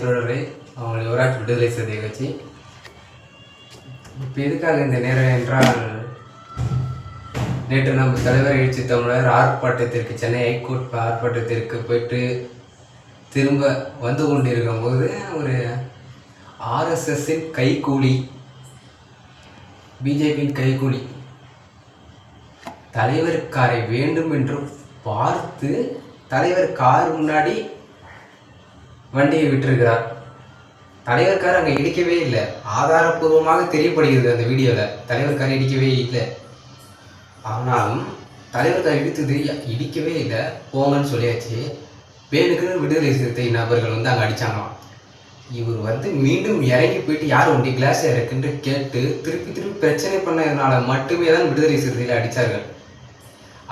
தொடர்பை அவங்களை யுவராஜ் விடுதலை செய்தியை வச்சு இப்போ எதுக்காக இந்த நேரம் என்றால், நேற்று நம்ம தலைவர் எழுச்சி தமிழர் ஆர்ப்பாட்டத்திற்கு சென்னை ஹைகோர்ட் ஆர்ப்பாட்டத்திற்கு போயிட்டு திரும்ப வந்து கொண்டிருக்கும் போது ஒரு ஆர்எஸ்எஸ்ஸின் கைகூலி, பிஜேபியின் கைகூலி தலைவர் காரை வேண்டும் என்று பார்த்து தலைவர் கார் முன்னாடி வண்டியை விட்டிருக்கிறார். தலைவர் கார் அங்கே இடிக்கவே இல்லை. ஆதாரப்பூர்வமாக தெரியப்படுகிறது அந்த வீடியோவில். தலைவர் கார் இடிக்கவே இல்லை. ஆனாலும் தலைவர் கார் இடிக்கவே இல்லை, போங்கன்னு சொல்லியாச்சு. வேணுக்குன்னு விடுதலை சிறுத்தை நபர்கள் வந்து அங்கே அடித்தாங்களாம். இவர் மீண்டும் இறங்கி போயிட்டு யார் வண்டி கிளாஸ் இருக்குன்னு கேட்டு திருப்பி பிரச்சனை பண்ணதுனால மட்டுமே தான் விடுதலை சிறுத்தையில் அடித்தார்கள்.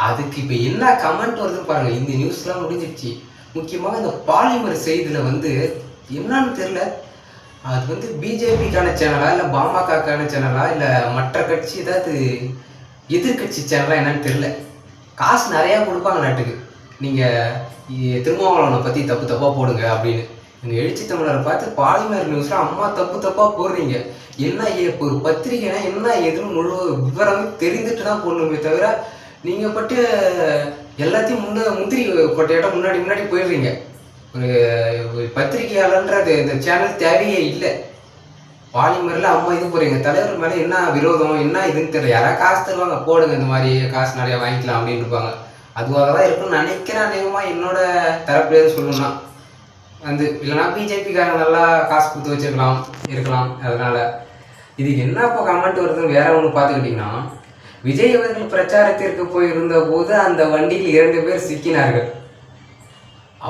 அதுக்கு இப்போ என்ன கமெண்ட் வருதுன்னு பாருங்கள். இந்த நியூஸ்லாம் முடிஞ்சிடுச்சு. முக்கியமாக இந்த பாலிமர் செய்தியில் என்னன்னு தெரில. அது பிஜேபிக்கான சேனலா இல்லை பாமகக்கான சேனலா இல்லை மற்ற கட்சி ஏதாவது எதிர்கட்சி சேனலா என்னன்னு தெரில. காசு நிறையா கொடுப்பாங்க நாட்டுக்கு, நீங்கள் திருமாவளவனை பற்றி தப்பாக போடுங்க அப்படின்னு. நீங்கள் எழுச்சி தமிழரை பார்த்து பாலிமர் நியூஸில் அம்மா தப்பாக போடுறீங்க. என்ன இப்போ ஒரு பத்திரிகைனா என்ன எதுவும் முழு விவரமே தெரிந்துட்டு தான் போடணுமே தவிர, நீங்கள் பட்டு எல்லாத்தையும் முந்திரி கொட்டையிட்ட முன்னாடி போயிடுறீங்க. ஒரு பத்திரிகையாளன்றது இந்த சேனல் தேவையே இல்லை. பாலிமரில் அம்மா இது போகிறீங்க. தலைவர் மேலே என்ன விரோதம் என்ன இதுன்னு தெரியல. யாராவது காசு தருவாங்க, போடுங்க இந்த மாதிரி காசு நிறையா வாங்கிக்கலாம் அப்படின்னு இருப்பாங்க. அதுவாக தான் இருக்குன்னு நினைக்கிறேன். அநேகமாக என்னோட தரப்புலேருந்து சொல்லணும்னா இல்லைனா பிஜேபிக்காரங்க நல்லா காசு கொடுத்து வச்சுருக்கலாம் இருக்கலாம். அதனால் இதுக்கு என்ன இப்போ கமெண்ட் வருதுன்னு வேற ஒன்று பார்த்துக்கிட்டிங்கன்னா, விஜய் அவர்கள் பிரச்சாரத்திற்கு போயிருந்த போது அந்த வண்டியில் 2 பேர் சிக்கினார்கள்.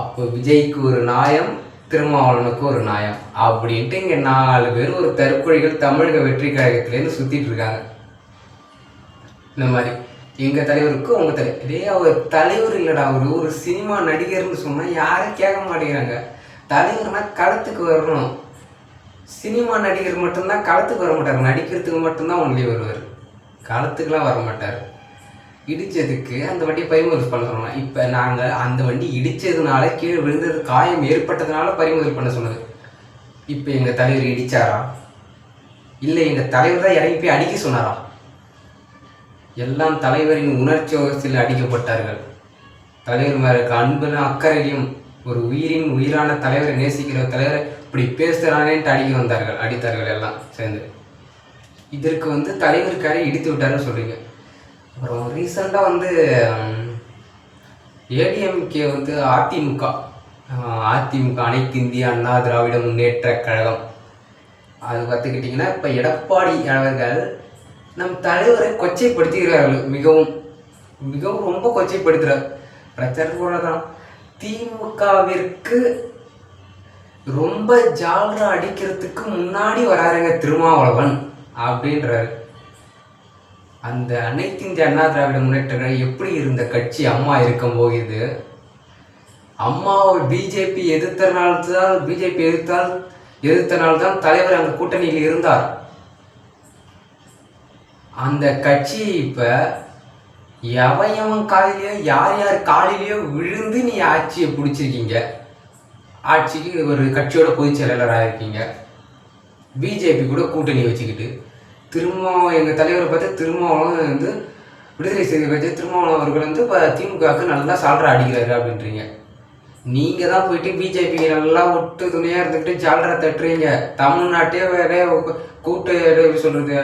அப்போ விஜய்க்கு ஒரு நியாயம், திருமாவளவனுக்கு ஒரு நியாயம் அப்படின்ட்டு இங்கே 4 பேர் ஒரு தற்கொலைகள் தமிழக வெற்றி கழகத்திலேருந்து சுற்றிட்டு இருக்காங்க. இந்த மாதிரி எங்கள் தலைவருக்கு உங்கள் தலைவர், இதே அவர் தலைவர் இல்லைடா, அவர் ஒரு சினிமா நடிகர்னு சொன்னால் யாரும் கேட்க மாட்டேங்கிறாங்க. தலைவர்னா களத்துக்கு வரணும். சினிமா நடிகர் மட்டும்தான் களத்துக்கு வர மாட்டார். நடிக்கிறதுக்கு மட்டும்தான் ஒன்லி வருவார், களத்துக்குலாம் வர மாட்டார். இடித்ததுக்கு அந்த வண்டியை பறிமுதல் பண்ண சொன்னோம். இப்போ நாங்கள் அந்த வண்டி இடித்ததுனால கீழே விழுந்தது காயம் ஏற்பட்டதுனால பறிமுதல் பண்ண சொன்னது. இப்போ எங்கள் தலைவர் இடித்தாரா இல்லை எங்கள் தலைவர் தான் இறங்கி போய் அடிக்க சொன்னாரா? எல்லாம் தலைவரின் உணர்ச்சி வசத்தில் அடிக்கப்பட்டார்கள். தலைவர் மேலே இருக்க அன்பும் அக்கறையும், ஒரு உயிரின் உயிரான தலைவரை நேசிக்கிற தலைவரை இப்படி பேசுகிறானேன்ட்டு அடித்தார்கள் எல்லாம் சேர்ந்து. இதற்கு தலைவருக்காரே இடித்து விட்டாருன்னு சொல்கிறீங்க. அப்புறம் ரீசெண்டாக ஏடிஎம்கே அதிமுக அனைத்து இந்திய அண்ணா திராவிட முன்னேற்ற கழகம் அது பார்த்துக்கிட்டிங்கன்னா, இப்போ எடப்பாடி அவர்கள் நம் தலைவரை கொச்சைப்படுத்துகிறார்கள். மிகவும் மிகவும் ரொம்ப கொச்சைப்படுத்துகிறார். பிரச்சாரத்தோட தான் திமுகவிற்கு ரொம்ப ஜால்ரா அடிக்கிறதுக்கு முன்னாடி வராருங்க திருமாவளவன் அப்படின்றாரு. அந்த அனைத்து இந்திய அண்ணா திராவிட முன்னேற்ற எப்படி இருந்த கட்சி அம்மா இருக்கும் போது, அம்மாவை பிஜேபி எதிர்த்தனால்தான் தலைவர் அந்த கூட்டணியில் இருந்தார். அந்த கட்சி இப்போ எவன் காலிலேயோ யார் காலிலேயோ விழுந்து நீ ஆட்சியை பிடிச்சிருக்கீங்க. ஆட்சிக்கு ஒரு கட்சியோட பொதுச் செயலாளராக இருக்கீங்க. பிஜேபி கூட கூட்டணி வச்சுக்கிட்டு எங்கள் தலைவரை பார்த்து திருமாவளவன் விடுதலை செய்தி கட்சி திருமாவளவன் அவர்கள் இப்போ திமுகவுக்கு நல்லா சால்ரா அடிக்கிறாரு அப்படின்றீங்க. நீங்கள் தான் போயிட்டு பிஜேபி நல்லா ஒட்டு துணையாக இருந்துக்கிட்டு ஜால்ரா தட்டுறீங்க. தமிழ்நாட்டையே வேற கூட்டு எப்படி சொல்கிறது,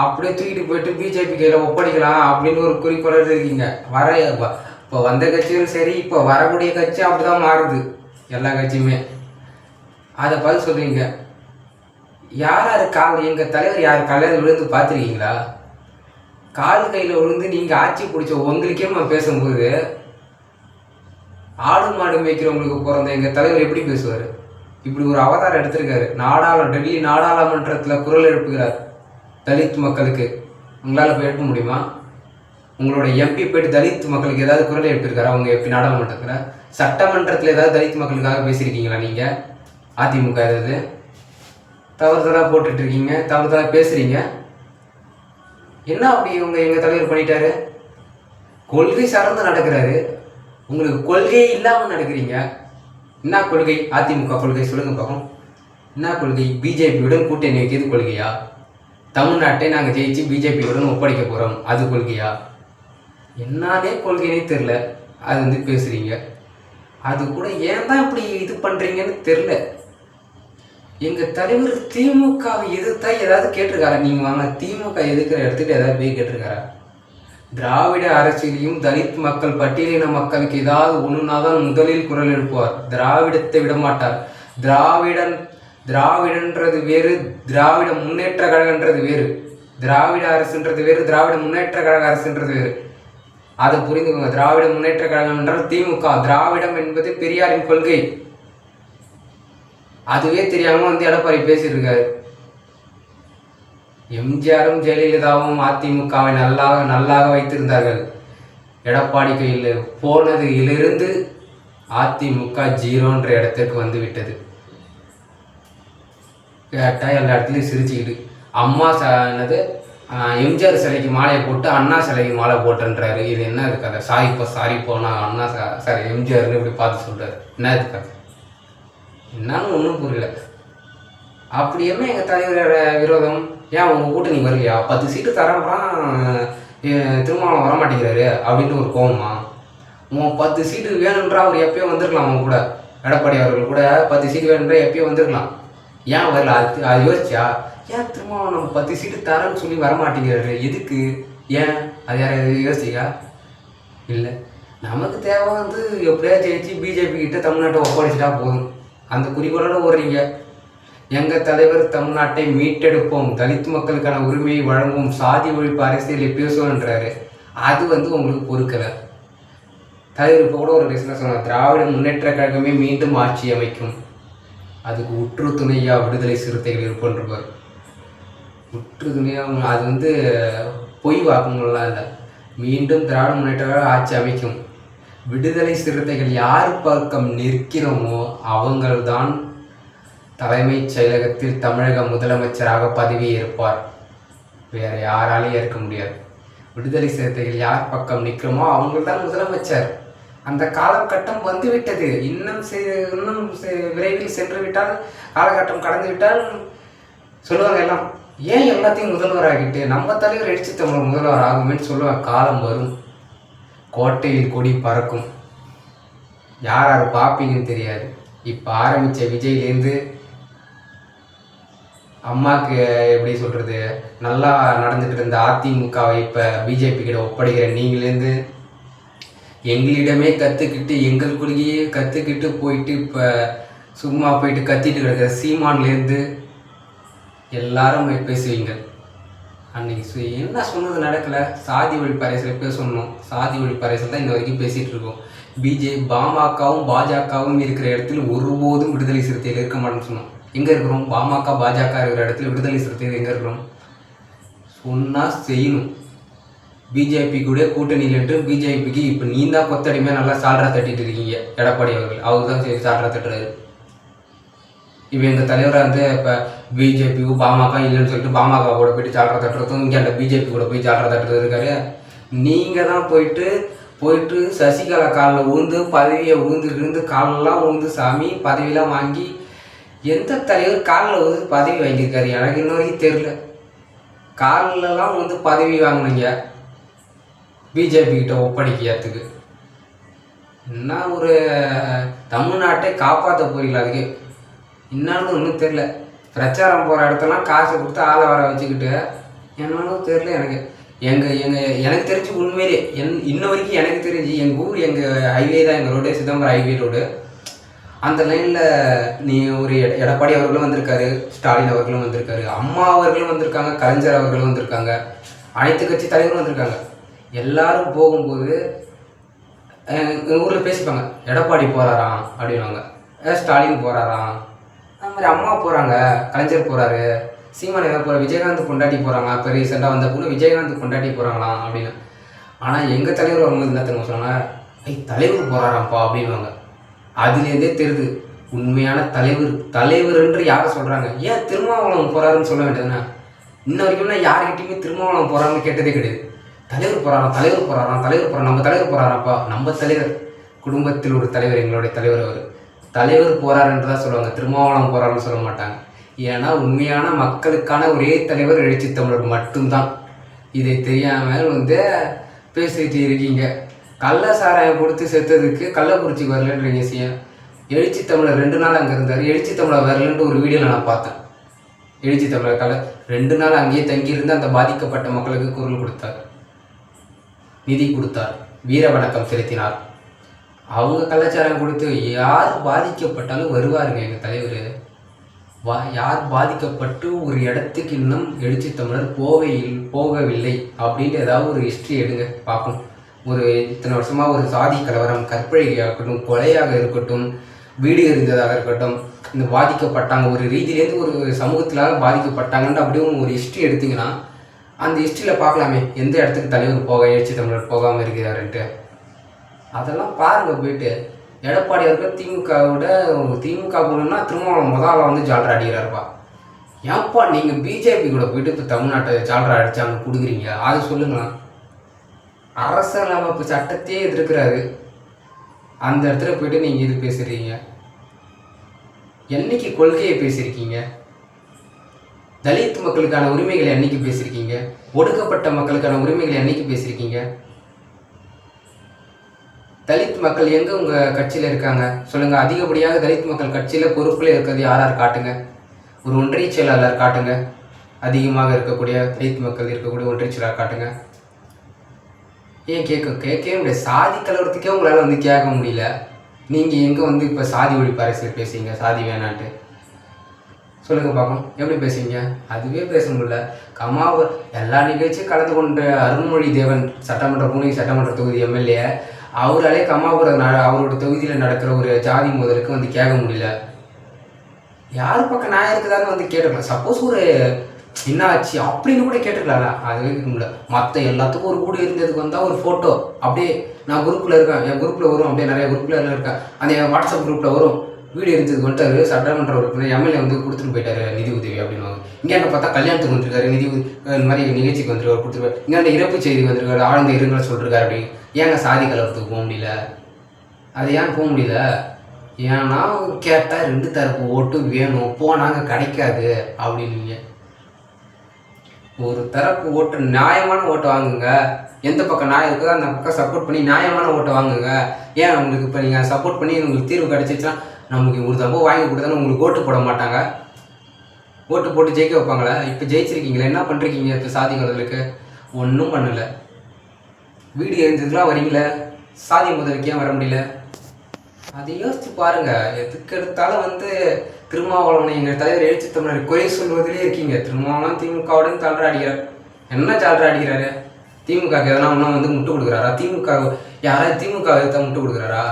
அப்படியே தூக்கிட்டு போயிட்டு பிஜேபி கையில் ஒப்படைக்கலாம் அப்படின்னு ஒரு குறிக்கோளோடு இருக்கீங்க. இப்போ வந்த கட்சியும் சரி, இப்போ வரக்கூடிய கட்சி அப்படி தான் மாறுது எல்லா கட்சியுமே. அதை பார்த்து சொல்கிறீங்க. யார் எங்கள் தலைவர் யார் காலையில் விழுந்து பார்த்துருக்கீங்களா? கால் கையில் விழுந்து நீங்கள் ஆட்சி பிடிச்ச உங்களுக்கே பேசும்போது ஆடு மாடு மேய்க்கிறவங்களுக்கு பிறந்த எங்கள் தலைவர் எப்படி பேசுவார்? இப்படி ஒரு அவதாரம் எடுத்திருக்காரு. டெல்லி நாடாளுமன்றத்தில் குரல் எழுப்புகிறார் தலித் மக்களுக்கு. உங்களால் போய் எழுப்ப முடியுமா? உங்களோட எம்பி போய்ட்டு தலித் மக்களுக்கு ஏதாவது குரல் எழுப்பியிருக்காரா? அவங்க எப்படி நாடாளுமன்றத்தில் சட்டமன்றத்தில் ஏதாவது தலித் மக்களுக்காக பேசியிருக்கீங்களா? நீங்கள் அதிமுக ஏதாவது தவறுதலாக போட்டுட்ருக்கீங்க, தவறுதலாக பேசுகிறீங்க. என்ன அப்படி எங்கள் தலைவர் பண்ணிட்டாரு? கொள்கை சார்ந்து நடக்கிறாரு, உங்களுக்கு கொள்கையே இல்லாமல் நடக்கிறீங்க. என்ன கொள்கை? அதிமுக கொள்கை சொல்லுங்க பார்ப்போம். என்ன கொள்கை? பிஜேபியுடன் கூட்டணி வைக்கிறது கொள்கையா? தமிழ்நாட்டை நாங்கள் ஜெயிச்சு பிஜேபியுடன் ஒப்படைக்க போகிறோம், அது கொள்கையா? என்னன்னே கொள்கைனே தெரில. அது வந்து பேசுகிறீங்க. அது கூட ஏன் தான் இப்படி இது பண்ணுறீங்கன்னு தெரில. எங்கள் தலைவர் திமுகவை எதிர்த்தா ஏதாவது கேட்டிருக்காரா? நீங்கள் வாங்க, திமுக எதிர்க்கிற இடத்துக்கு ஏதாவது போய் கேட்டிருக்காரா? திராவிட அரசியலையும் தலித் மக்கள் பட்டியலின மக்களுக்கு ஏதாவது ஒன்றுனா தான் முதலில் குரல் எழுப்புவார். திராவிடத்தை விடமாட்டார். திராவிடன்றது வேறு, திராவிட முன்னேற்ற கழகன்றது வேறு. திராவிட அரசுன்றது வேறு, திராவிட முன்னேற்ற கழக அரசுன்றது வேறு. அதை புரிந்துக்கோங்க. திராவிட முன்னேற்ற கழகம் என்றால் திமுக. திராவிடம் என்பது பெரியாரின் கொள்கை. அதுவே தெரியாம வந்து எடப்பாடி பேசிட்டு இருக்காரு. எம்ஜிஆரும் ஜெயலலிதாவும் அதிமுகவை நல்லாக வைத்திருந்தார்கள். எடப்பாடி கையில் போனதிலிருந்து அதிமுக ஜீரோன்ற இடத்துக்கு வந்து விட்டது. கேட்டால் எல்லா இடத்துலையும் சிரிச்சுக்கிட்டு அம்மா என்னது எம்ஜிஆர் சிலைக்கு மாலையை போட்டு அண்ணா சிலைக்கு மாலை போட்டுன்றாரு. இது என்ன இது கதை? சாரிப்போ நான் அண்ணா சாரி எம்ஜிஆர்னு இப்படி பார்த்து சொல்கிறாரு. என்ன இது கதை? என்னன்னு ஒன்றும் புரியல. அப்படி என்ன எங்கள் தலைவரோட விரோதம்? ஏன் உங்கள் கூட்டணி வரலையா? 10 சீட்டு தரம்லாம் திருமாவளவன் வரமாட்டேங்கிறாரு அப்படின்ட்டு ஒரு கோவமா? 10 சீட்டு வேணுன்றா அவர் எப்பயோ வந்திருக்கலாம். அவங்க கூட எடப்பாடி அவர்கள் கூட 10 சீட்டு வேணுன்றா எப்பயோ வந்திருக்கலாம். ஏன் வரல? அது யோசிச்சா? ஏன் திருமாவளவன் நம்ம 10 சீட்டு தரேன்னு சொல்லி வரமாட்டேங்கிறாரு? எதுக்கு? ஏன்? அது யாராவது யோசிக்கா? இல்லை. நமக்கு தேவை வந்து எப்படியா ஜெயிச்சு பிஜேபி கிட்ட தமிழ்நாட்டை ஒப்படைச்சிட்டா போதும். அந்த குறிக்கோளோட ஓடுறீங்க. எங்கள் தலைவர் தமிழ்நாட்டை மீட்டெடுப்போம், தலித் மக்களுக்கான உரிமையை வழங்குவோம், சாதி ஒழிப்பு அரசியலை பேசுவோன்றாரு. அது வந்து உங்களுக்கு பொறுக்கலை. தலைவர் இப்போ கூட ஒரு ரிசனை சொன்னார், திராவிட முன்னேற்ற கழகமே மீண்டும் ஆட்சி அமைக்கும், அதுக்கு உற்று துணையா விடுதலை சிறுத்தைகள் இருப்போன்றிருப்பார். உற்று துணையாக அது வந்து பொய் வாக்குங்கள்லாம் இல்லை. மீண்டும் திராவிட முன்னேற்ற கழகம் ஆட்சி அமைக்கும். விடுதலை சிறுத்தைகள் யார் பக்கம் நிற்கிறோமோ அவங்கள்தான் தலைமைச் செயலகத்தில் தமிழக முதலமைச்சராக பதவி ஏற்பார். வேற யாராலையும் ஏற்க முடியாது. விடுதலை சிறுத்தைகள் யார் பக்கம் நிற்கிறோமோ அவங்கள்தான் முதலமைச்சர். அந்த காலகட்டம் வந்துவிட்டது. இன்னும் விரைவில் சென்று விட்டால், காலகட்டம் கடந்து விட்டால் சொல்லுவாங்க எல்லாம், ஏன் எல்லாத்தையும் முதல்வராகிட்டு நம்ம தலைவர் எழுச்சி தமிழர் முதல்வர் ஆகுமேன்னு சொல்லுவாங்க. காலம் வரும், கோட்டையில் கொடி பறக்கும். யார் யார் பார்ப்பீங்கன்னு தெரியாது. இப்போ ஆரம்பித்த விஜய்லேருந்து அம்மாவுக்கு எப்படி சொல்கிறது, நல்லா நடந்துகிட்டு இருந்த அதிமுகவை இப்போ பிஜேபி கிட்ட ஒப்படைக்கிற நீங்களேருந்து, எங்களிடமே கற்றுக்கிட்டு எங்கள் கொள்கையே கற்றுக்கிட்டு போயிட்டு இப்போ சும்மா போயிட்டு கத்திட்டு கிடக்கிற சீமான்லேருந்து எல்லாரும் போய் பேசுவீங்க. அன்றைக்கி என்ன சொன்னது நடக்கலை. சாதி ஒழிப்பு அரசியல் பேசணும். சாதி ஒழிப்பு அரசியல் தான் இன்ன வரைக்கும் பேசிகிட்டு இருக்கோம். பாமகவும் பாஜகவும் இருக்கிற இடத்துல ஒருபோதும் விடுதலை சிறுத்தைகள் இருக்க மாட்டேன்னு சொன்னோம். எங்கே இருக்கிறோம்? பாமக பாஜக இருக்கிற இடத்துல விடுதலை சிறுத்தைகள் எங்கே இருக்கிறோம்? சொன்னால் செய்யணும். பிஜேபி கூட கூட்டணியில் என்று பிஜேபிக்கு இப்போ நீ தான் கொத்தடிமையாக நல்லா சால்ரா தட்டிட்டு இருக்கீங்க. எடப்பாடி அவர் தான் சரி சால்ரா தட்டுறாரு. இப்போ எங்கள் தலைவராக வந்து இப்போ பிஜேபிக்கு பாமக இல்லைன்னு சொல்லிட்டு பாமக கூட போயிட்டு சால்ரா தட்டுறதும், இங்கே அந்த பிஜேபி கூட போய் சால்ரா தட்டுறது இருக்காரு. நீங்கள் தான் போயிட்டு சசிகலா காலில் உழுந்து பதவியை விழுந்து காலெல்லாம் உழுந்து சாமி பதவியெலாம் வாங்கி, எந்த தலைவர் காலில் வந்து பதவி வாங்கியிருக்காரு? எனக்கு இன்ன வரைக்கும் தெரியல. காலிலலாம் வந்து பதவி வாங்கினீங்க பிஜேபி கிட்ட ஒப்படைக்கிறதுக்கு. என்ன ஒரு தமிழ்நாட்டை காப்பாற்ற போறீங்களா? அதுக்கு என்னன்னு ஒன்றும் தெரில. பிரச்சாரம் போகிற இடத்தெல்லாம் காசு கொடுத்து ஆளை வர வச்சுக்கிட்டு என்னன்னு தெரில. எனக்கு தெரிஞ்சு உண்மையிலே இன்ன வரைக்கும் எனக்கு தெரிஞ்சு எங்கள் ஊர் எங்கள் ஹைவே தான், எங்கள் ரோடு சிதம்பரம் ஹைவே ரோடு. அந்த லைனில் நீ ஒரு எடப்பாடி அவர்களும் வந்திருக்காரு, ஸ்டாலின் அவர்களும் வந்திருக்காரு, அம்மா அவர்களும் வந்திருக்காங்க, கலைஞர் அவர்களும் வந்திருக்காங்க, அனைத்து கட்சி தலைவரும் வந்திருக்காங்க. எல்லாரும் போகும்போது எங்கள் ஊரில் பேசிப்பாங்க, எடப்பாடி போகிறாராம் அப்படின்வாங்க, ஸ்டாலின் போகிறாராம், அந்த மாதிரி அம்மா போகிறாங்க, கலைஞர் போகிறாரு, சீமான் எதாவது போகிற, விஜயகாந்த் கொண்டாடி போகிறாங்க, இப்போ ரீசெண்டாக வந்த பொண்ணு விஜயகாந்த் கொண்டாடி போகிறாங்களாம் அப்படின்னு. ஆனால் எங்கள் தலைவர் வரும்போது என்ன தெரியுமா சொன்னாங்க, தலைவர் போகிறாராம்ப்பா அப்படின்வாங்க. அதுலேருந்தே தெரியுது உண்மையான தலைவர் என்று யாரை சொல்கிறாங்க. ஏன் திருமாவளவன் போகிறாருன்னு சொல்ல வேண்டியதுன்னா, இன்ன வரைக்கும்னா யார்கிட்டையுமே திருமாவளவன் போகிறாருன்னு கேட்டதே கிடையாது. தலைவர் போகிறாராம், நம்ம தலைவர் போகிறாராப்பா. நம்ம தலைவர், குடும்பத்தில் ஒரு தலைவர், எங்களுடைய தலைவர் அவர். தலைவர் போறாருன்னு தான் சொல்லுவாங்க, திருமாவளவன் போறாருன்னு சொல்ல மாட்டாங்க. ஏன்னா உண்மையான மக்களுக்கான ஒரே தலைவர் எழுச்சி தமிழர் மட்டும்தான். இதை தெரியாமல் வந்து பேசிட்டு இருக்கீங்க. கள்ள சாராயம் கொடுத்து செத்ததுக்கு கள்ளக்குறிச்சிக்கு வரலன்றீங்க. சிஎம் எழுச்சி தமிழர் 2 நாள் அங்கே இருந்தார். எழுச்சி தமிழர் வரலன்ட்டு ஒரு வீடியோவில் நான் பார்த்தேன். எழுச்சி தமிழர் 2 நாள் அங்கேயே தங்கியிருந்து அந்த பாதிக்கப்பட்ட மக்களுக்கு குரல் கொடுத்தார், நிதி கொடுத்தார், வீர வணக்கம் செலுத்தினார். அவங்க கள்ளச்சாரம் கொடுத்து யார் பாதிக்கப்பட்டாலும் வருவாருங்க எங்கள் தலைவர். யார் பாதிக்கப்பட்டு ஒரு இடத்துக்கு இன்னும் எழுச்சி தமிழர் போகவில்லை அப்படின்ட்டு ஏதாவது ஒரு ஹிஸ்ட்ரி எடுங்க பார்க்கணும். ஒரு இத்தனை வருஷமாக ஒரு சாதி கலவரம், கற்பழியாக இருக்கட்டும், கொலையாக இருக்கட்டும், வீடு எறிந்ததாக இருக்கட்டும், இந்த பாதிக்கப்பட்டாங்க ஒரு ரீதியிலேருந்து ஒரு சமூகத்திலாக பாதிக்கப்பட்டாங்கன்ட்டு அப்படியும் ஒரு ஹிஸ்ட்ரி எடுத்திங்கன்னா அந்த ஹிஸ்ட்ரியில் பார்க்கலாமே எந்த இடத்துக்கு தலைவர் எழுச்சி தமிழர் போகாமல் இருக்கிறாருன்ட்டு. அதெல்லாம் பாருங்கள் போயிட்டு. எடப்பாடி அவர்கள் திமுக போகணுன்னா திருமாவளவன் முதல்ல வந்து ஜால்ரா அடிக்கிறாருப்பா. ஏன்ப்பா நீங்கள் பிஜேபி கூட போயிட்டு இப்போ தமிழ்நாட்டை ஜால்ரா அடித்தாங்க கொடுக்குறீங்க, அது சொல்லுங்களா? அரசியலமைப்பு சட்டத்தையே எதிர்க்கிறாரு, அந்த இடத்துல போயிட்டு நீங்கள் இது பேசுகிறீங்க. என்னைக்கு கொள்கையை பேசியிருக்கீங்க? தலித் மக்களுக்கான உரிமைகளை என்னைக்கு பேசியிருக்கீங்க? ஒடுக்கப்பட்ட மக்களுக்கான உரிமைகளை என்னைக்கு பேசியிருக்கீங்க? தலித் மக்கள் எங்கே உங்கள் கட்சியில் இருக்காங்க சொல்லுங்கள். அதிகப்படியாக தலித் மக்கள் கட்சியில் பொறுப்பில் இருக்கிறது யார் காட்டுங்க. ஒரு ஒன்றிய செயலாளர் காட்டுங்க. அதிகமாக இருக்கக்கூடிய தலித் மக்கள் இருக்கக்கூடிய ஒன்றிய செயலாளர் காட்டுங்க. ஏன் கேட்கவே முடியாது. சாதி கலவரத்துக்கே உங்களால் வந்து கேட்க முடியல. நீங்கள் எங்கே வந்து இப்போ சாதி ஒழிப்பு அரசியல் பேசுவீங்க? சாதி வேணான்ட்டு சொல்லுங்கள் பார்ப்போம், எப்படி பேசுவீங்க? அதுவே பேச முடியல. எல்லா நிகழ்ச்சியும் கலந்து கொண்ட அருண்மொழி தேவன் பூனே சட்டமன்ற தொகுதி எம்எல்ஏ அவராலே கமாபுரம் அவரோட தொகுதியில் நடக்கிற ஒரு ஜாதி முதலுக்கு வந்து கேட்க முடியல. யார் பக்கம் நான் இருக்குதான்னு வந்து கேட்டுக்கலாம். சப்போஸ் ஒரு என்ன ஆச்சு அப்படின்னு கூட கேட்டுக்கலாம்ல, அதுவே கேட்க முடியல. மற்ற எல்லாத்துக்கும் ஒரு கூட இருந்ததுக்கு வந்தால் ஒரு ஃபோட்டோ அப்படியே நான் குரூப்பில் இருக்கேன், என் குரூப்பில் வரும், அப்படியே நிறைய குரூப்பில் எல்லாம் இருக்கேன், அந்த என் வாட்ஸ்அப் குரூப்பில் வரும். வீடியோ இருந்ததுக்கு வந்துட்டாரு சட்டமன்ற உறுப்பினர் எம்எல்ஏ வந்து கொடுத்துட்டு போயிட்டாரு நிதி உதவி அப்படின்வாங்க. இங்கே என்ன பார்த்தா கல்யாணத்துக்கு வந்துருக்காரு, நிதி இந்த மாதிரி நிகழ்ச்சிக்கு வந்துருக்காரு கொடுத்துருக்காரு. இங்கே அந்த இறப்பு செய்தி வந்திருக்காரு, ஆழ்ந்த இருங்களை சொல்லிருக்காரு. அப்படி ஏங்க சாதி கலவரத்துக்கு போக முடியல? அது ஏன் போக முடியல? ஏன்னா கேட்டால் 2 தரப்பு ஓட்டு வேணும், போனாங்க கிடைக்காது அப்படின்னீங்க. ஒரு தரப்பு ஓட்டு நியாயமான ஓட்டை வாங்குங்க. எந்த பக்கம் நியாயம் இருக்குதோ அந்த பக்கம் சப்போர்ட் பண்ணி நியாயமான ஓட்டை வாங்குங்க. ஏன் உங்களுக்கு இப்போ நீங்கள் சப்போர்ட் பண்ணி உங்களுக்கு தீர்வு கிடச்சிச்சுன்னா நமக்கு ஒரு தப்பு வாங்கி கொடுத்தாலும் உங்களுக்கு ஓட்டு போட மாட்டாங்க, ஓட்டு போட்டு ஜெயிக்க வைப்பாங்களே. இப்போ ஜெயிச்சிருக்கீங்களே, என்ன பண்ணுறீங்க? இப்போ சாதி கலவரத்துக்கு ஒன்றும் பண்ணலை. வீடியோ இருந்ததுலாம் வரீங்களே, சாதி முதலுக்கு ஏன் வர முடியல? அதை யோசித்து பாருங்கள். எதுக்கு எடுத்தாலும் வந்து திருமாவளவனை எங்கள் தலைவர் எழுச்சி தமிழர் குறை சொல்வதிலே இருக்கீங்க. திருமாவளவன் திமுகவுடன் ஜால்ரா அடிக்கிறார். என்ன ஜால்ரா அடிக்கிறாரு? திமுகவுக்கு எதனா ஒன்றா வந்து முட்டு கொடுக்குறாரா? யாராவது திமுக எதிர்த்தா முட்டு கொடுக்குறாரா?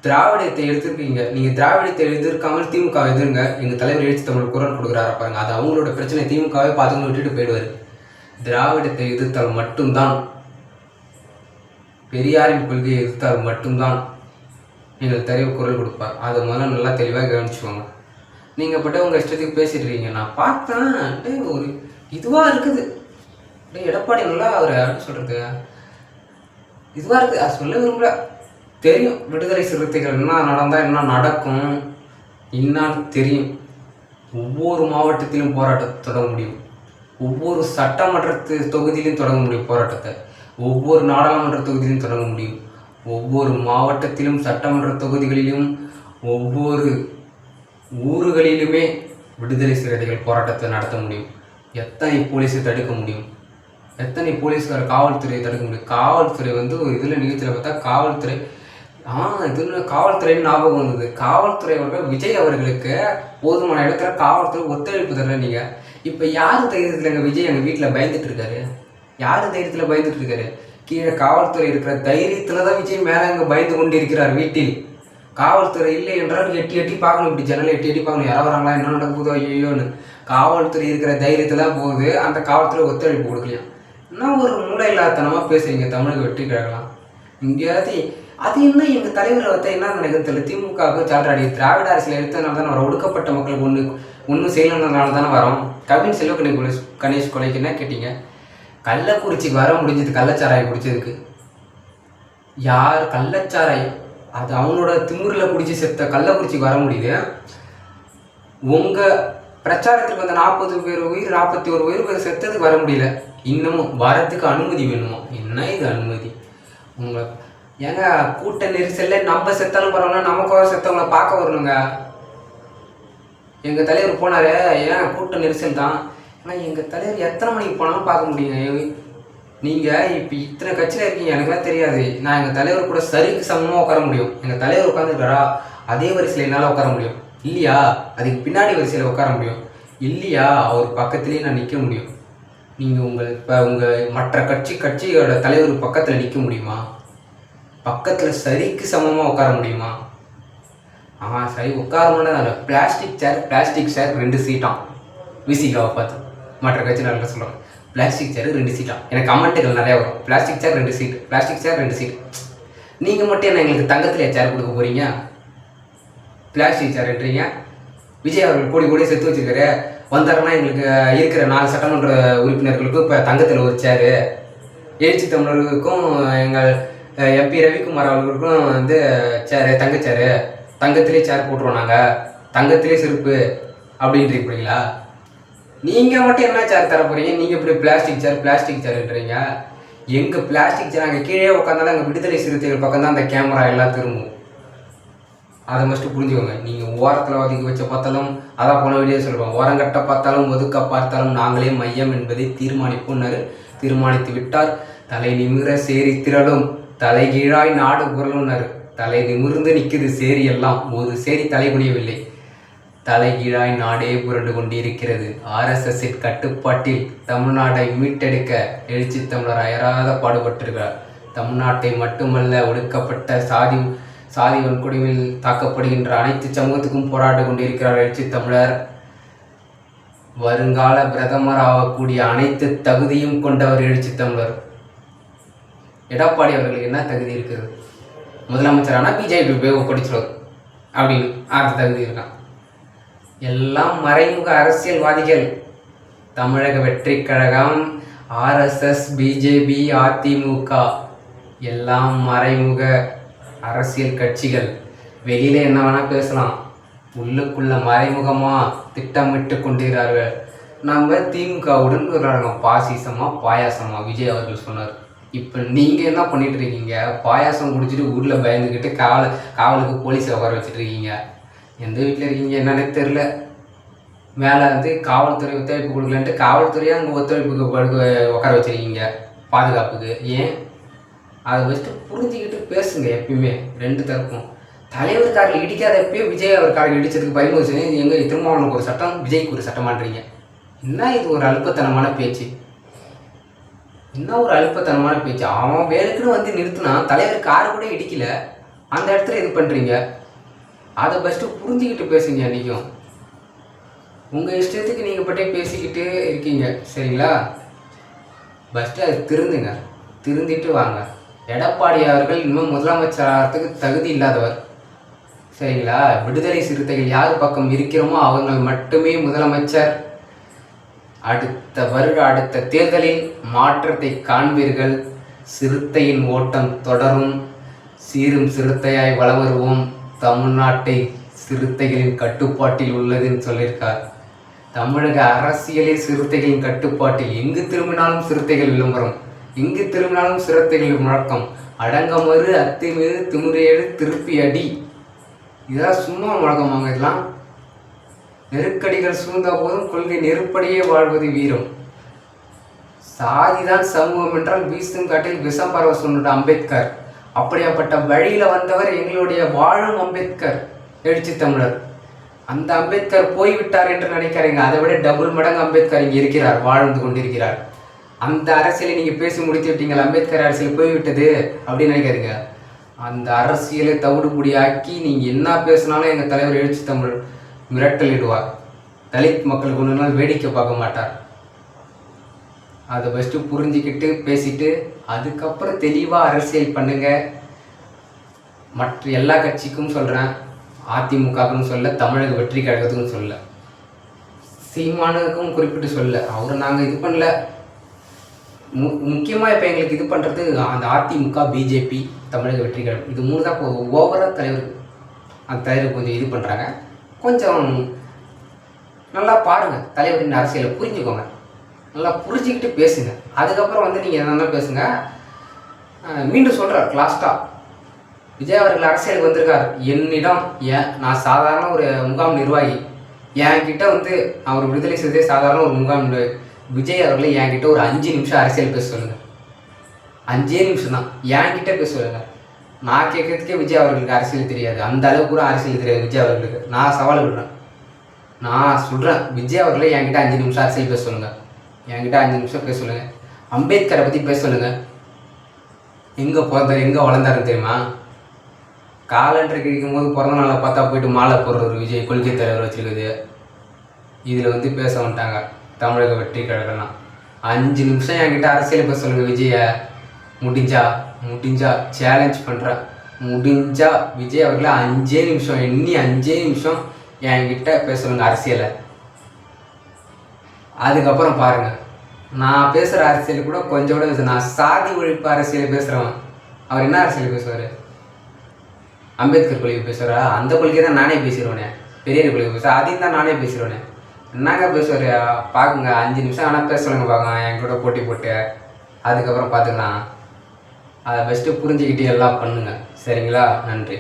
திராவிடத்தை எடுத்துருக்கீங்க. நீங்கள் திராவிடத்தை எதிர்க்காமல் திமுக எதிர்ங்க. எங்கள் தலைவர் எழுச்சி தமிழ் குரல் கொடுக்குறாரா பாருங்க. அது அவங்களோட பிரச்சனை. திமுகவே பார்த்துன்னு விட்டுட்டு போயிடுவார். திராவிடத்தை எதிர்த்தால் மட்டும்தான், பெரியாரின் கொள்கையை எதிர்த்தால் மட்டும்தான் எங்கள் தலைவர் குரல் கொடுப்பார். அதை முதல்ல நல்லா தெளிவாக கவனிச்சுக்கோங்க. நீங்கள் பட்ட உங்கள் இஷ்டத்துக்கு பேசிட்டு இருக்கீங்க. நான் பார்த்தேன் ஒரு இதுவாக இருக்குது. எடப்பாடி நல்லா அவர் அப்படின்னு சொல்கிறது இதுவாக இருக்குது. அது சொல்ல விரும்பல. தெரியும் விடுதலை சிறுத்தைகள் என்ன நடந்தால் என்ன நடக்கும் என்னான்னு தெரியும். ஒவ்வொரு மாவட்டத்திலும் போராட்டத்தை தொடங்க முடியும். ஒவ்வொரு சட்டமன்ற தொகுதியிலும் தொடங்க முடியும் போராட்டத்தை. ஒவ்வொரு நாடாளுமன்ற தொகுதியிலும் தொடங்க முடியும். ஒவ்வொரு மாவட்டத்திலும் சட்டமன்ற தொகுதிகளிலும் ஒவ்வொரு ஊர்களிலுமே விடுதலை சிறுத்தைகள் போராட்டத்தை நடத்த முடியும். எத்தனை போலீஸை தடுக்க முடியும்? எத்தனை போலீஸ்கார காவல்துறையை தடுக்க முடியும்? காவல்துறை வந்து ஒரு இதில் நிகழ்ச்சியில் பார்த்தா காவல்துறை இதில் காவல்துறைன்னு ஞாபகம் வந்தது. காவல்துறை அவர்கள் விஜய் அவர்களுக்கு போதுமான இடத்துல காவல்துறை ஒத்துழைப்பு தரல. நீங்கள் இப்போ யார் தைரியத்தில் எங்கள் விஜய் எங்கள் வீட்டில் பயந்துட்டு இருக்காரு? யார் தைரியத்தில் பயந்துட்டு இருக்காரு? கீழே காவல்துறை இருக்கிற தைரியத்தில் தான் விஜய் மேலே அங்கே பயந்து கொண்டு இருக்கிறார் வீட்டில். காவல்துறை இல்லை என்றால் எட்டி எட்டி பார்க்கணும், இப்படி ஜன்னலை எட்டி எட்டி பார்க்கணும், யாராவது வராங்களா, என்ன நடக்குதோ ஐயோன்னு. காவல்துறை இருக்கிற தைரியத்தில் தான் போகுது, அந்த காவல்துறை ஒத்துழைப்பு கொடுக்கலையா? இன்னும் ஒரு மூளை இல்லாதனமாக பேசுறீங்க. தமிழக வெற்றி கழகலாம் இங்கேயாவது அது இன்னும் எங்கள் தலைவரை வைத்த என்ன நடக்குது தெரியல. திமுகவுக்கு சால்ராடி திராவிட அரசியல் எடுத்ததுனால தானே வரோம். ஒடுக்கப்பட்ட மக்களுக்கு ஒன்றும் செய்யணுன்றதுனால தானே வரோம். கவின் செல்வ கணேஷ் கொலைக்கு என்ன கேட்டீங்க? கள்ளக்குறிச்சிக்கு வர முடிஞ்சது கள்ளச்சாராயம் குடிச்சதுக்கு. யார் கள்ளச்சாராயம் அது அவனோட திமுறில் குடிச்சு செத்த கள்ளக்குறிச்சிக்கு வர முடியுது. உங்கள் பிரச்சாரத்துக்கு வந்த 40 பேர் உயிர் 41 உயிர் செத்ததுக்கு வர முடியல. இன்னமும் வரத்துக்கு அனுமதி வேணுமா? என்ன இது அனுமதி? உங்களை ஏங்க கூட்ட நெரிசலில் நம்ம செத்தாலும் பரவாயில்ல, நமக்கு செத்தவங்களை பார்க்க வரணுங்க. எங்கள் தலைவர் போனார், ஏன் கூட்ட நெரிசல் தான். ஆனால் எங்கள் தலைவர் எத்தனை மணிக்கு போனாலும் பார்க்க முடியுங்க. நீங்கள் இப்போ இத்தனை கட்சியில் இருக்கீங்க, எனக்குலாம் தெரியாது. நான் எங்கள் தலைவர் கூட சரிக்கு சமமாக உட்கார முடியும். எங்கள் தலைவர் உட்காந்துருக்காரா, அதே வரிசையில் என்னால் உட்கார முடியும் இல்லையா? அதுக்கு பின்னாடி வரிசையில் உட்கார முடியும் இல்லையா? அவர் பக்கத்துலேயே நான் நிற்க முடியும். நீங்கள் இப்போ மற்ற கட்சியோட தலைவர் பக்கத்தில் நிற்க முடியுமா? பக்கத்தில் சரிக்கு சமமாக உட்கார முடியுமா? சரி உட்காரணுன்னு பிளாஸ்டிக் சேர் 2 சீட்டாம். விசிகாவை பார்த்து மற்ற கட்சி நல்லா சொல்கிறாங்க, பிளாஸ்டிக் சேர் 2 சீட்டாம். எனக்கு கமெண்ட்டுகள் நிறையா வரும், plastic chair 2 seat, plastic chair 2 seat. நீங்கள் மட்டும் என்ன எங்களுக்கு தங்கத்திலே சேர் கொடுக்க போகிறீங்க? பிளாஸ்டிக் சேர்ன்றீங்க. விஜய் அவர்கள் கோடி சேர்த்து வச்சுருக்காரு, வந்தாருன்னா எங்களுக்கு இருக்கிற 4 சட்டமன்ற உறுப்பினர்களுக்கும் இப்போ தங்கத்தில் ஒரு சேரு, எழுச்சி தமிழர்களுக்கும் எங்கள் MP ரவிக்குமார் அவர்களுக்கும் சேரு, தங்கச்சேரு, தங்கத்திலே சேர் போட்டுருவோம், நாங்கள் தங்கத்திலே செருப்பு அப்படின்றீங்களா? நீங்கள் மட்டும் என்ன சேர் தர போகிறீங்க? நீங்கள் இப்படி பிளாஸ்டிக் சேர்ன்றீங்க. எங்கள் பிளாஸ்டிக் சேர் நாங்கள் கீழே உட்காந்தாலும் எங்கள் விடுதலை சிறுத்தைகள் பக்கம் தான் அந்த கேமரா எல்லாம் திரும்பும். அதை மஸ்ட்டு புரிஞ்சுக்கோங்க. நீங்கள் ஓரத்தில் ஒதுக்கி வச்ச பார்த்தாலும், அதான் போன வீடியோ சொல்லுவோம், ஓரங்கட்ட பார்த்தாலும் ஒதுக்க பார்த்தாலும் நாங்களே மையம் என்பதை தீர்மானித்து விட்டார். தலை நிமிர சேரி திரளும் தலைகீழாய் நாடு குரலும்னாரு. தலை நிமிர்ந்து நிற்குது சேரி எல்லாம், ஒரு சேரி தலை குனியவில்லை. தலைகீழாய் நாடே புரண்டு கொண்டிருக்கிறது. RSSின் கட்டுப்பாட்டில் தமிழ்நாட்டை மீட்டெடுக்க எழுச்சி தமிழர் அயராத பாடுபட்டிருக்கிறார். தமிழ்நாட்டை மட்டுமல்ல, ஒடுக்கப்பட்ட சாதி வன்கொடுமையில் தாக்கப்படுகின்ற அனைத்து சமூகத்துக்கும் போராடி கொண்டிருக்கிறார் எழுச்சி தமிழர். வருங்கால பிரதமர் ஆகக்கூடிய அனைத்து தகுதியும் கொண்டவர் எழுச்சி தமிழர். எடப்பாடி அவர்களுக்கு என்ன தகுதி இருக்குது? முதலமைச்சரானா பிஜேபி போய் ஒப்படைச்சிடுவார் அப்படின்னு அந்த தகுதி இருக்கான். எல்லாம் மறைமுக அரசியல்வாதிகள். தமிழக வெற்றி கழகம், RSS, பிஜேபி, அதிமுக எல்லாம் மறைமுக அரசியல் கட்சிகள். வெளியில என்ன வேணா பேசலாம், உள்ளுக்குள்ள மறைமுகமாக திட்டமிட்டு கொண்டிருக்கிறார்கள். நம்ம திமுகவுடன் சொல்கிறாங்க பாசிசமா பாயாசமா, விஜய் அவர்கள் சொன்னார். இப்போ நீங்கள் என்ன பண்ணிட்டு இருக்கீங்க? பாயாசம் குடிச்சிட்டு ஊரில் பயந்துக்கிட்டு காவலுக்கு போலீஸை உட்கார வச்சுட்டு இருக்கீங்க. எந்த வீட்டில் இருக்கீங்க என்னன்னே தெரில. மேலே காவல்துறை ஒத்துழைப்பு கொடுக்கலன்ட்டு காவல்துறையாக அங்கே ஒத்துழைப்புக்கு உட்கார வச்சுருக்கீங்க பாதுகாப்புக்கு. ஏன்? அதை வச்சுட்டு புரிஞ்சுக்கிட்டு பேசுங்க. எப்பயுமே 2 தரப்பும். தலைவர் காரில் இடிக்காத எப்பயும் விஜய் அவர் காரில் இடிச்சதுக்கு பயமுச்சு எங்கள் திருமாவளவனுக்கு ஒரு சட்டம், விஜய்க்கு ஒரு சட்டமான்றீங்க. என்ன இது ஒரு அல்பத்தனமான பேச்சு? அவன் வேலுக்குன்னு நிறுத்தினா தலைவர் காரை கூட இடிக்கல, அந்த இடத்துல இது பண்ணுறீங்க. அதை ஃபஸ்ட்டு புரிஞ்சுக்கிட்டு பேசுங்க. அன்றைக்கும் உங்கள் இஷ்டத்துக்கு நீங்கள் பட்டே பேசிக்கிட்டு இருக்கீங்க, சரிங்களா? ஃபஸ்ட்டு அது திருந்திட்டு வாங்க. எடப்பாடி அவர்கள் இன்னும் முதலமைச்சராகிறதுக்கு தகுதி இல்லாதவர், சரிங்களா? விடுதலை சிறுத்தைகள் யார் பக்கம் இருக்கிறோமோ அவர்கள் மட்டுமே முதலமைச்சர். அடுத்த தேர்தலில் மாற்றத்தை காண்பீர்கள். சிறுத்தையின் ஓட்டம் தொடரும். சீரும் சிறுத்தையாய் வளம் வருவோம். தமிழ்நாட்டை சிறுத்தைகளின் கட்டுப்பாட்டில் உள்ளதுன்னு சொல்லியிருக்கார். தமிழக அரசியலில் சிறுத்தைகளின் கட்டுப்பாட்டில். எங்கு திரும்பினாலும் சிறுத்தைகள் விளம்பரம், எங்கு திரும்பினாலும் சிறுத்தைகள் முழக்கம். அடங்கமறு அத்துமீது திமுறையேடு திருப்பி அடி. இதெல்லாம் சும்மா முழக்கமாங்க. இதெல்லாம் நெருக்கடிகள் சூழ்ந்த போதும் கொள்கை நெருப்படியே வாழ்வது வீரம். சாதிதான் சமூகம் என்றால் வீசும் காட்டில் விஷம் பரவ சொன்ன அம்பேத்கர். அப்படியாப்பட்ட வழியில் வந்தவர் எங்களுடைய வாழும் அம்பேத்கர், எழுச்சி தமிழர். அந்த அம்பேத்கர் போய்விட்டார் என்று நினைக்கிறீங்க. அதை விட டபுள் மடங்கு அம்பேத்கர் இங்கே இருக்கிறார், வாழ்ந்து கொண்டிருக்கிறார். அந்த அரசியலை நீங்கள் பேசி முடித்து விட்டீங்கள். அம்பேத்கர் அரசியல் போய்விட்டது அப்படின்னு நினைக்காதீங்க. அந்த அரசியலை தவிடுபடியாக்கி நீங்கள் என்ன பேசினாலும் எங்கள் தலைவர் எழுச்சி தமிழ் மிரட்டலிடுவார். தலித் மக்களுக்கு ஒன்று நாள் வேடிக்கை பார்க்க மாட்டார். அதை ஃபஸ்ட்டு புரிஞ்சிக்கிட்டு பேசிட்டு அதுக்கப்புறம் தெளிவாக அரசியல் பண்ணுங்க. மற்ற எல்லா கட்சிக்கும் சொல்கிறேன், அதிமுகவுக்கும் சொல்ல, தமிழக வெற்றி கழகத்துக்கும் சொல்ல, சீமானுக்கும் குறிப்பிட்டு சொல்ல. அவரை நாங்கள் இது பண்ணல, முக்கியமாக இப்போ எங்களுக்கு இது பண்ணுறது அந்த அதிமுக, பிஜேபி, தமிழக வெற்றி கழகம், இது 3 தான் இப்போ ஓவராக தலைவருக்கு அந்த தலைவர் கொஞ்சம் இது பண்ணுறாங்க. கொஞ்சம் நல்லா பாருங்கள், தலைவரின் அரசியலை புரிஞ்சுக்கோங்க, நல்லா புரிஞ்சுக்கிட்டு பேசுங்க. அதுக்கப்புறம் வந்து நீங்கள் என்னென்ன பேசுங்க. மீண்டும் சொல்கிறார் லாஸ்ட்டாக, விஜய் அவர்கள் அரசியலுக்கு வந்திருக்கார். என்னிடம் நான் சாதாரண ஒரு முகாம் நிர்வாகி, என்கிட்ட வந்து அவர் விடுதலை செய்தே சாதாரண ஒரு முகாம் விஜய் அவர்களை என்கிட்ட ஒரு 5 நிமிஷம் அரசியல் பேச சொல்லுங்கள். 5 நிமிஷம் தான் என்கிட்ட பேச சொல்லுங்கள். நான் கேட்கறதுக்கே விஜய் அவர்களுக்கு அரசியல் தெரியாது, அந்த அளவுக்கு கூட அரசியல் தெரியாது விஜய் அவர்களுக்கு. நான் சவால் விடுறேன், நான் சொல்கிறேன், விஜய் அவர்களை என்கிட்ட 5 நிமிஷம் அரசியல் பேச சொல்லுங்கள். என்கிட்ட 5 நிமிஷம் பேச சொல்லுங்கள். அம்பேத்கரை பற்றி பேச சொல்லுங்கள். எங்கே பிறந்தார், எங்கே வளர்ந்தாருன்னு தெரியுமா? காலண்டர் கிழிக்கும் போது பிறந்த நாளை பார்த்தா போயிட்டு மாலை போடுற ஒரு விஜய் கொள்கை தலைவர் வச்சுருக்குது. இதில் வந்து பேச வந்துட்டாங்க தமிழக வெற்றி கழகம்னா. 5 நிமிஷம் என்கிட்ட அரசியல் பேச சொல்லுங்கள் விஜயை. முடிஞ்சா சேலஞ்ச் பண்ணுறேன், முடிஞ்சா விஜய் அவர்களை 5 நிமிஷம், எண்ணி 5 நிமிஷம் என்கிட்ட பேச சொல்லுங்கள் அரசியலை. அதுக்கப்புறம் பாருங்கள், நான் பேசுகிற அரசியல் கூட கொஞ்சம் கூட பேச, நான் சாதி ஒழிப்பு அரசியலை பேசுகிறவன். அவர் என்ன அரசியல் பேசுவார்? அம்பேத்கர் கொள்கை பேசுவாரா? அந்த கொள்கை தான் நானே பேசிடுவேனே. பெரியார் கொள்கை பேசுவார், அதையும் தான் நானே பேசிடுவேனே. என்னங்க பேசுவார்? பார்க்குங்க, 5 நிமிஷம் ஆனால் பேச சொல்லுங்க பார்க்கலாம், என் கூட போட்டி போட்டு. அதுக்கப்புறம் பார்த்துக்கலாம். அதை பெஸ்ட்டு புரிஞ்சுக்கிட்டு எல்லாம் பண்ணுங்கள், சரிங்களா? நன்றி.